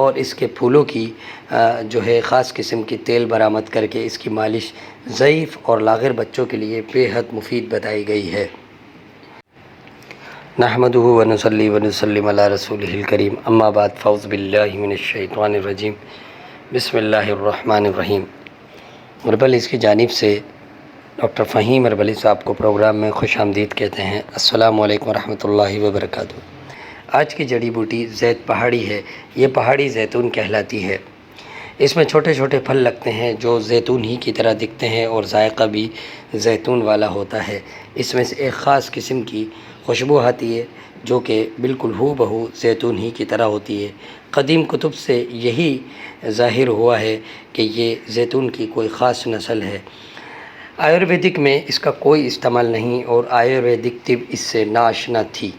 اور اس کے پھولوں کی جو ہے خاص قسم کی تیل برآمد کر کے اس کی مالش ضعیف اور لاغر بچوں کے لیے بے حد مفید بتائی گئی ہے۔ نحمدہ ونصلی ونسلم علی رسولہ الکریم، اما بعد، فاعوذ باللہ من الشیطان الرجیم، بسم اللہ الرحمن الرحیم۔ اربل اس کی جانب سے ڈاکٹر فہیم اربلی صاحب کو پروگرام میں خوش آمدید کہتے ہیں۔ السلام علیکم ورحمۃ اللہ وبرکاتہ۔ آج کی جڑی بوٹی زیت پہاڑی ہے۔ یہ پہاڑی زیتون کہلاتی ہے۔ اس میں چھوٹے چھوٹے پھل لگتے ہیں جو زیتون ہی کی طرح دکھتے ہیں اور ذائقہ بھی زیتون والا ہوتا ہے۔ اس میں سے ایک خاص قسم کی خوشبو آتی ہے جو کہ بالکل ہو بہو زیتون ہی کی طرح ہوتی ہے۔ قدیم کتب سے یہی ظاہر ہوا ہے کہ یہ زیتون کی کوئی خاص نسل ہے۔ آیورویدک میں اس کا کوئی استعمال نہیں اور آیورویدک طب اس سے ناآشنا تھی،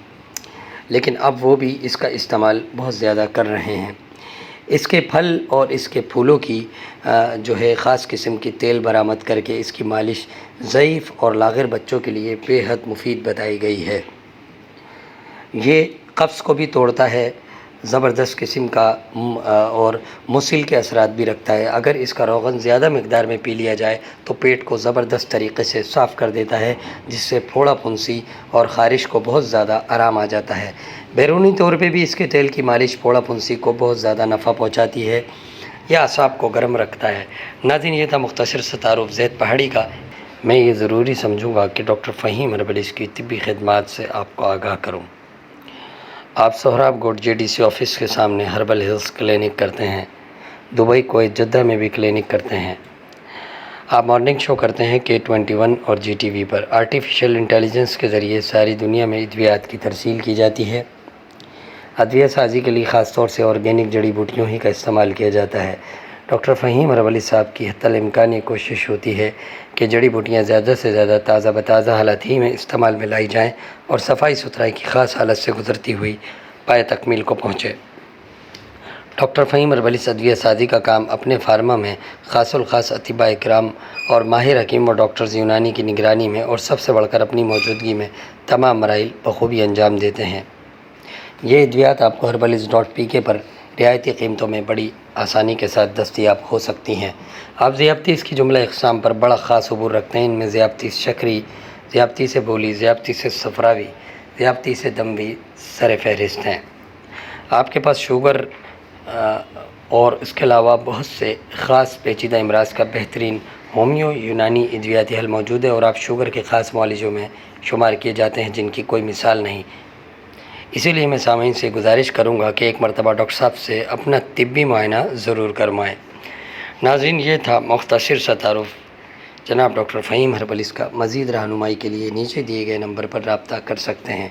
لیکن اب وہ بھی اس کا استعمال بہت زیادہ کر رہے ہیں۔ اس کے پھل اور اس کے پھولوں کی جو ہے خاص قسم کی تیل برآمد کر کے اس کی مالش ضعیف اور لاغر بچوں کے لیے بے حد مفید بتائی گئی ہے۔ یہ قبض کو بھی توڑتا ہے، زبردست قسم کا اور مسل کے اثرات بھی رکھتا ہے۔ اگر اس کا روغن زیادہ مقدار میں پی لیا جائے تو پیٹ کو زبردست طریقے سے صاف کر دیتا ہے، جس سے پھوڑا پھنسی اور خارش کو بہت زیادہ آرام آ جاتا ہے۔ بیرونی طور پہ بھی اس کے تیل کی مالش پھوڑا پھنسی کو بہت زیادہ نفع پہنچاتی ہے یا اعصاب کو گرم رکھتا ہے۔ ناظرین، یہ تھا مختصر سا تعارف زیت پہاڑی کا۔ میں یہ ضروری سمجھوں گا کہ ڈاکٹر فہیم اربلی کی طبی خدمات سے آپ کو آگاہ کروں۔ آپ سہراب گوٹ جے ڈی سی آفس کے سامنے ہربل ہیلتھ کلینک کرتے ہیں۔ دبئی، کویت، جدہ میں بھی کلینک کرتے ہیں۔ آپ مارننگ شو کرتے ہیں K21 اور جی ٹی وی پر۔ آرٹیفیشل انٹیلیجنس کے ذریعے ساری دنیا میں ادویات کی ترسیل کی جاتی ہے۔ ادویہ سازی کے لیے خاص طور سے آرگینک جڑی بوٹیوں ہی کا استعمال کیا جاتا ہے۔ ڈاکٹر فہیم اربلی صاحب کی حتی الامکان یہ کوشش ہوتی ہے کہ جڑی بوٹیاں زیادہ سے زیادہ تازہ بتازہ حالت ہی میں استعمال میں لائی جائیں اور صفائی ستھرائی کی خاص حالت سے گزرتی ہوئی پائے تکمیل کو پہنچے۔ ڈاکٹر فہیم اربلی ادویہ سازی کا کام اپنے فارما میں خاص الخاص اطباء کرام اور ماہر حکیم و ڈاکٹرز یونانی کی نگرانی میں اور سب سے بڑھ کر اپنی موجودگی میں تمام مراحل بخوبی انجام دیتے ہیں۔ یہ ادویات آپ کو herbaliz.pk پر رعایتی قیمتوں میں بڑی آسانی کے ساتھ دستیاب ہو سکتی ہیں۔ آپ ذیابطیس کی جملہ اقسام پر بڑا خاص عبور رکھتے ہیں۔ ان میں ذیابطیس شکری، ذیابطیس بولی، ذیابطیس صفراوی، ذیابطیس دموی سر فہرست ہیں۔ آپ کے پاس شوگر اور اس کے علاوہ بہت سے خاص پیچیدہ امراض کا بہترین ہومیو یونانی ادویاتی حل موجود ہے اور آپ شوگر کے خاص معالجوں میں شمار کیے جاتے ہیں جن کی کوئی مثال نہیں۔ اسی لیے میں سامعین سے گزارش کروں گا کہ ایک مرتبہ ڈاکٹر صاحب سے اپنا طبی معائنہ ضرور کروائیں۔ ناظرین، یہ تھا مختصر سا تعارف جناب ڈاکٹر فہیم اربلی کا۔ مزید رہنمائی کے لیے نیچے دیے گئے نمبر پر رابطہ کر سکتے ہیں۔